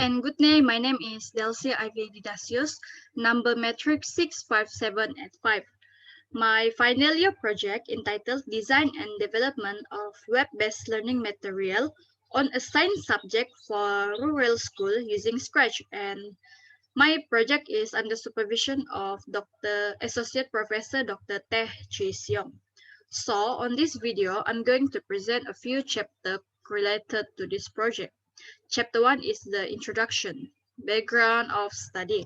and good day. My name is Delsie Ivy Didacius, number metric 65785. My final year project entitled Design and Development of Web-Based Learning Material on a science subject for rural school using Scratch, and my project is under supervision of Dr. Associate Professor Dr. Teh Chee Siong. So on this video, I'm going to present a few chapters related to this project. Chapter 1 is the introduction, background of study.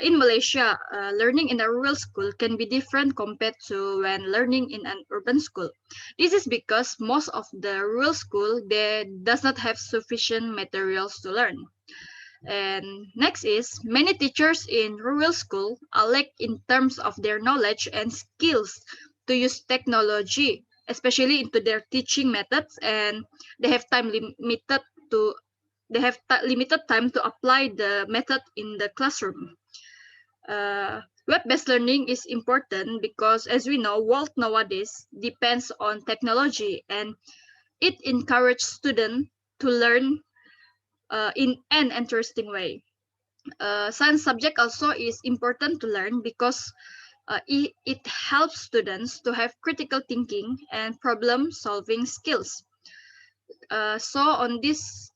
In Malaysia, learning in a rural school can be different compared to when learning in an urban school. This is because most of the rural school does not have sufficient materials to learn. And next is many teachers in rural school are lack in terms of their knowledge and skills to use technology, especially into their teaching methods, and they have limited time to apply the method in the classroom. Web-based learning is important because, as we know, world nowadays depends on technology, and it encourages students to learn in an interesting way. Science subject also is important to learn because it helps students to have critical thinking and problem-solving skills. So on this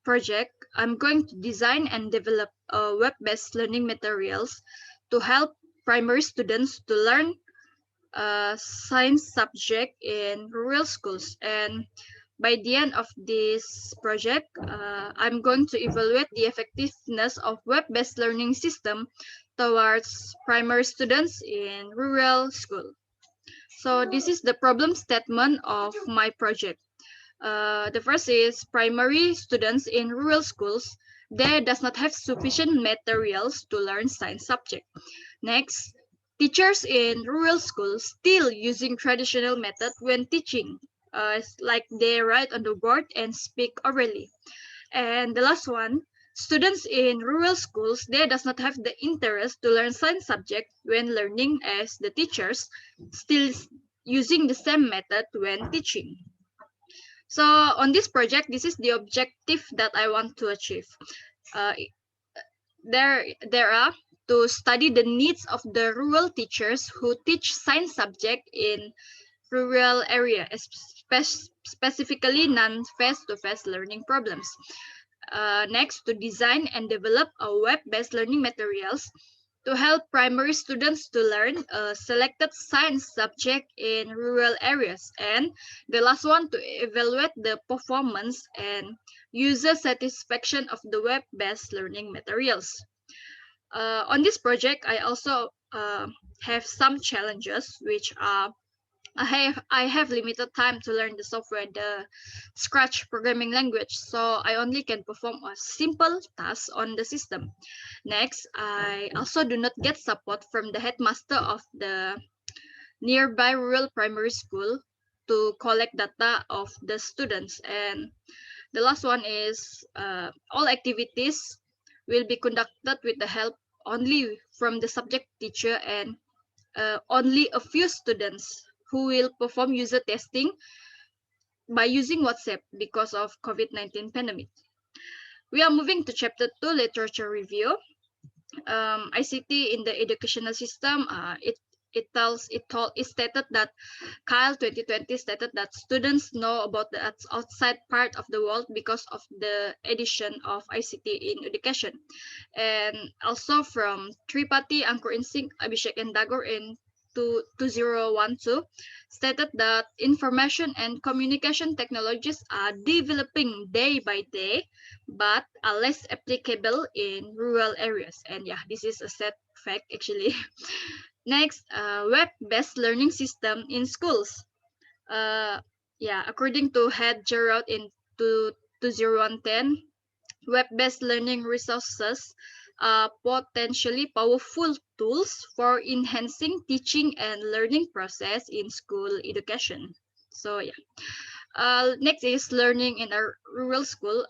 project, I'm going to design and develop web-based learning materials to help primary students to learn science subject in rural schools. And by the end of this project, I'm going to evaluate the effectiveness of web-based learning system towards primary students in rural school. So this is the problem statement of my project. The first is primary students in rural schools, they does not have sufficient materials to learn science subject. Next, teachers in rural schools still using traditional method when teaching, like they write on the board and speak orally. And the last one, students in rural schools, they does not have the interest to learn science subject when learning, as the teachers still using the same method when teaching. So on this project, this is the objective that I want to achieve. Uh, there are to study the needs of the rural teachers who teach science subject in rural area, specifically non-face-to-face learning problems. Next, to design and develop a web-based learning materials to help primary students to learn a selected science subject in rural areas. And the last one, to evaluate the performance and user satisfaction of the web-based learning materials. On this project, I also have some challenges, which are I have limited time to learn the software, the Scratch programming language, so I only can perform a simple task on the system. Next, I also do not get support from the headmaster of the nearby rural primary school to collect data of the students. And the last one is all activities will be conducted with the help only from the subject teacher, and only a few students who will perform user testing by using WhatsApp because of COVID-19 pandemic. We are moving to chapter 2, literature review. ICT in the educational system, it stated that Kyle 2020 stated that students know about the outside part of the world because of the addition of ICT in education. And also from Tripathi, Ankur Insing, Abhishek and Dagor in 2012 stated that information and communication technologies are developing day by day, but are less applicable in rural areas. And yeah, this is a sad fact actually. Next, web-based learning system in schools. According to Head Gerald in 2010, web-based learning resources are potentially powerful tools for enhancing teaching and learning process in school education. So yeah. Next is learning in a rural school.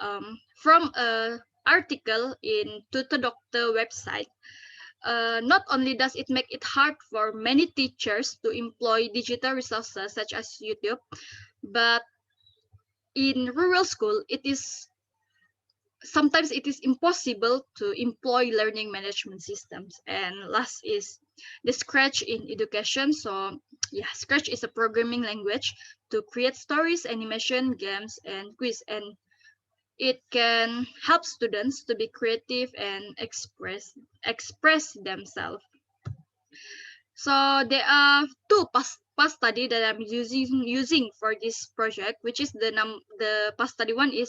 From an article in Tutor Doctor website, not only does it make it hard for many teachers to employ digital resources such as YouTube, but in rural school, it is sometimes it is impossible to employ learning management systems. And last is the Scratch in education. So yeah, Scratch is a programming language to create stories, animation, games, and quiz, and it can help students to be creative and express themselves. So there are two past study that I'm using for this project, which is the past study one is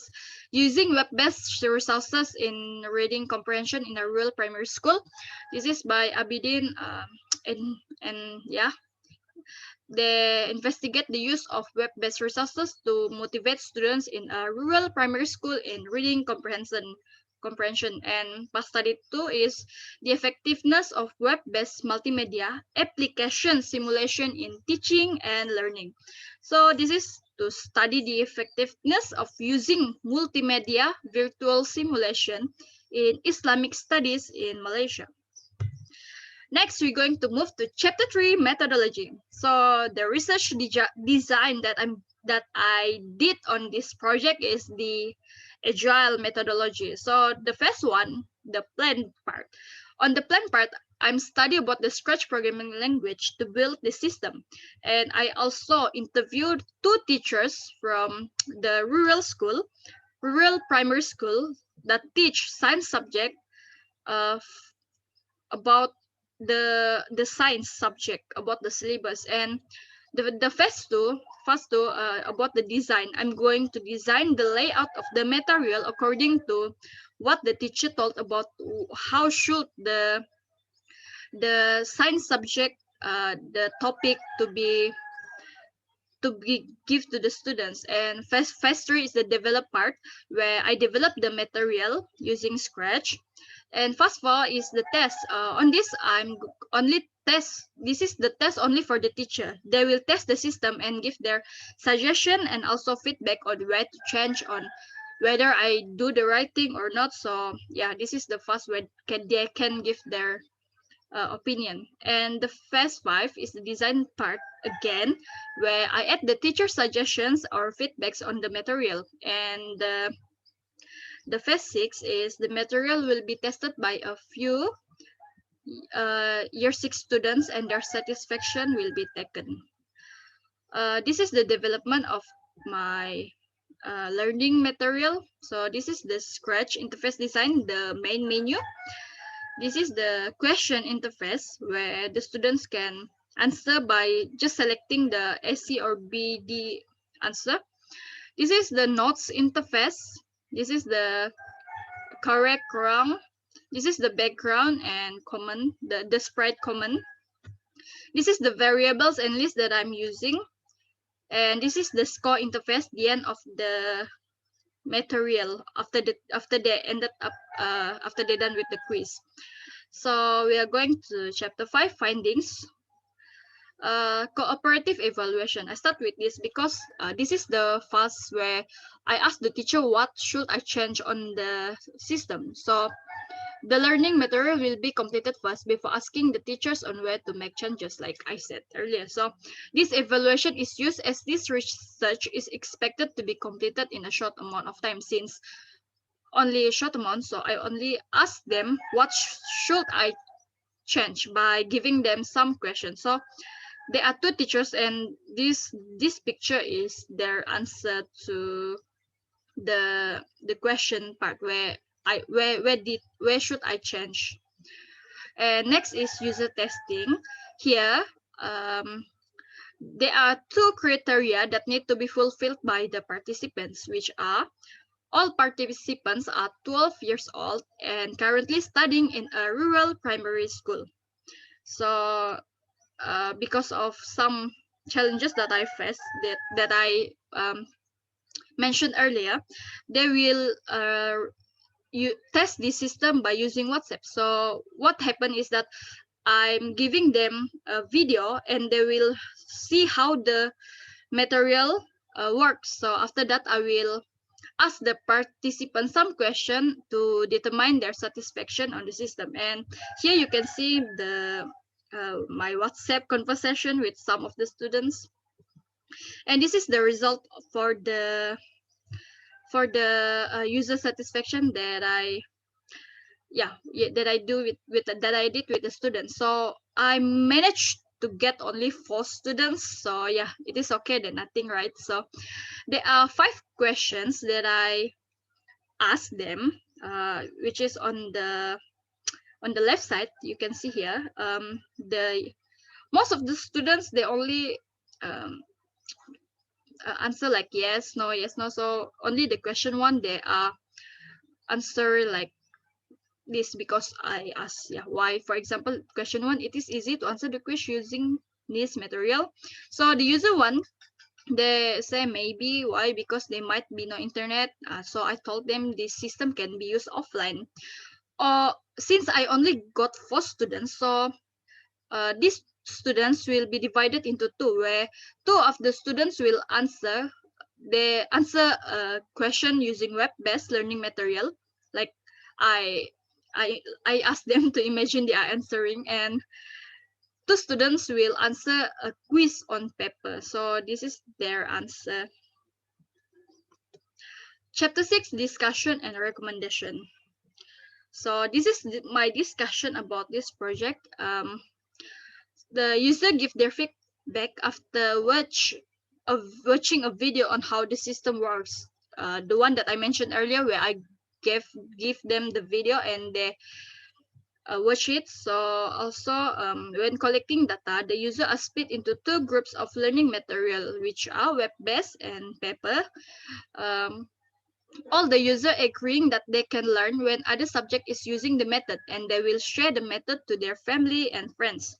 using web-based resources in reading comprehension in a rural primary school. This is by Abidin, and yeah, they investigate the use of web-based resources to motivate students in a rural primary school in reading comprehension. And past study 2 is the effectiveness of web-based multimedia application simulation in teaching and learning. So this is to study the effectiveness of using multimedia virtual simulation in Islamic studies in Malaysia. Next, we're going to move to chapter 3, methodology. So the research design that I did on this project is the agile methodology. So the first one, the plan part. On the plan part, I'm studying about the Scratch programming language to build the system. And I also interviewed two teachers from the rural primary school that teach science subject uh, about the science subject, about the syllabus. And the first two about the design. I'm going to design the layout of the material according to what the teacher told about how should the science subject, the topic to be give to the students. And phase 3 is the develop part, where I develop the material using Scratch. And phase 4 is the test. On this, only test. This is the test only for the teacher. They will test the system and give their suggestion and also feedback on where to change on whether I do the right thing or not. So yeah, this is the phase where they can give their opinion. And the phase 5 is the design part again, where I add the teacher suggestions or feedbacks on the material. And the phase 6 is the material will be tested by a few year 6 students, and their satisfaction will be taken. This is the development of my learning material. So this is the Scratch interface design, the main menu. This is the question interface, where the students can answer by just selecting the AC or BD answer. This is the notes interface. This is the correct, wrong. This is the background and common, the sprite common. This is the variables and list that I'm using. And this is the score interface, the end of the material after they ended up after they're done with the quiz. So we are going to chapter 5, findings. Cooperative evaluation. I start with this because this is the phase where I ask the teacher what should I change on the system. So the learning material will be completed first before asking the teachers on where to make changes, like I said earlier. So this evaluation is used as this research is expected to be completed in a short amount of time, since only a short amount. So I only ask them what should I change by giving them some questions. So there are two teachers, and this picture is their answer to the question part, where where should I change. And next is user testing. Here there are two criteria that need to be fulfilled by the participants, which are all participants are 12 years old and currently studying in a rural primary school. So because of some challenges that I faced, that I mentioned earlier, they will you test this system by using WhatsApp. So what happened is that I'm giving them a video, and they will see how the material works. So after that, I will ask the participants some question to determine their satisfaction on the system. And here you can see the my WhatsApp conversation with some of the students. And this is the result for the for the user satisfaction that I that I do with that I did with the students. So I managed to get only 4 students. So yeah, it is okay then, nothing, right? So there are 5 questions that I asked them, which is on the left side. You can see here. The most of the students, they only answer like yes, no, yes, no. So only the question 1 they are answer like this, because I asked why. For example, question 1, it is easy to answer the quiz using this material. So the user 1, they say maybe. Why? Because they might be no internet. So I told them this system can be used offline. Since I only got 4 students, so these students will be divided into 2, where 2 of the students will answer. They answer a question using web-based learning material. Like I, I asked them to imagine they are answering, and 2 students will answer a quiz on paper. So this is their answer. Chapter 6, discussion and recommendation. So this is my discussion about this project. The user give their feedback after watching a video on how the system works. The one that I mentioned earlier, where I give them the video and they watch it. So also, when collecting data, the user are split into 2 groups of learning material, which are web-based and paper. Um, all the user agreeing that they can learn when other subject is using the method, and they will share the method to their family and friends.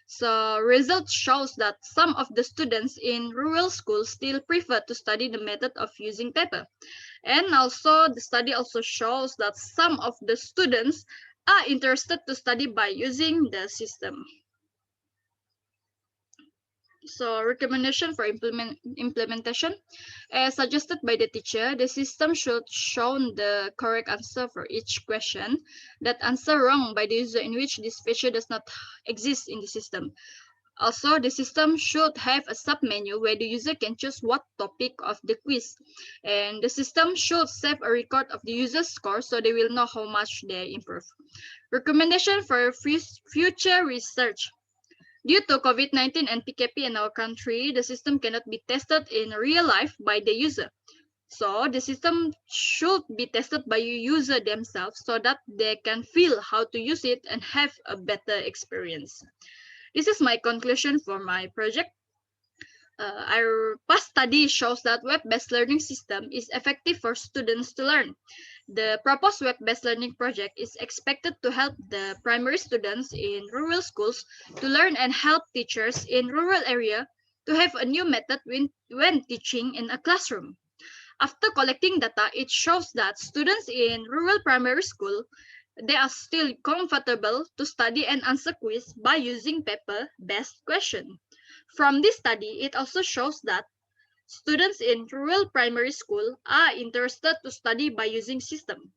So results shows that some of the students in rural schools still prefer to study the method of using paper. And also the study also shows that some of the students are interested to study by using the system. So recommendation for implementation. As suggested by the teacher, the system should show the correct answer for each question. That answer wrong by the user in which this feature does not exist in the system. Also, the system should have a submenu where the user can choose what topic of the quiz. And the system should save a record of the user's score so they will know how much they improve. Recommendation for future research. Due to COVID-19 and PKP in our country, the system cannot be tested in real life by the user. So the system should be tested by the user themselves so that they can feel how to use it and have a better experience. This is my conclusion for my project. Our past study shows that web-based learning system is effective for students to learn. The proposed web-based learning project is expected to help the primary students in rural schools to learn and help teachers in rural area to have a new method when teaching in a classroom. After collecting data, it shows that students in rural primary school, they are still comfortable to study and answer quiz by using paper-based question. From this study, it also shows that students in rural primary school are interested to study by using system.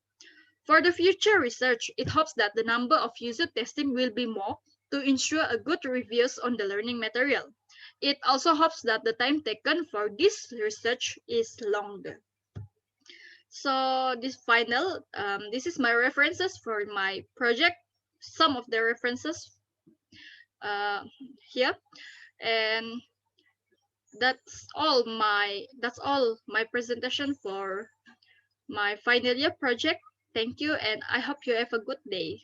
For the future research, it hopes that the number of user testing will be more to ensure a good reviews on the learning material. It also hopes that the time taken for this research is longer. So this is my references for my project. Some of the references uh, here, and that's all my presentation for my final year project. Thank you, and I hope you have a good day.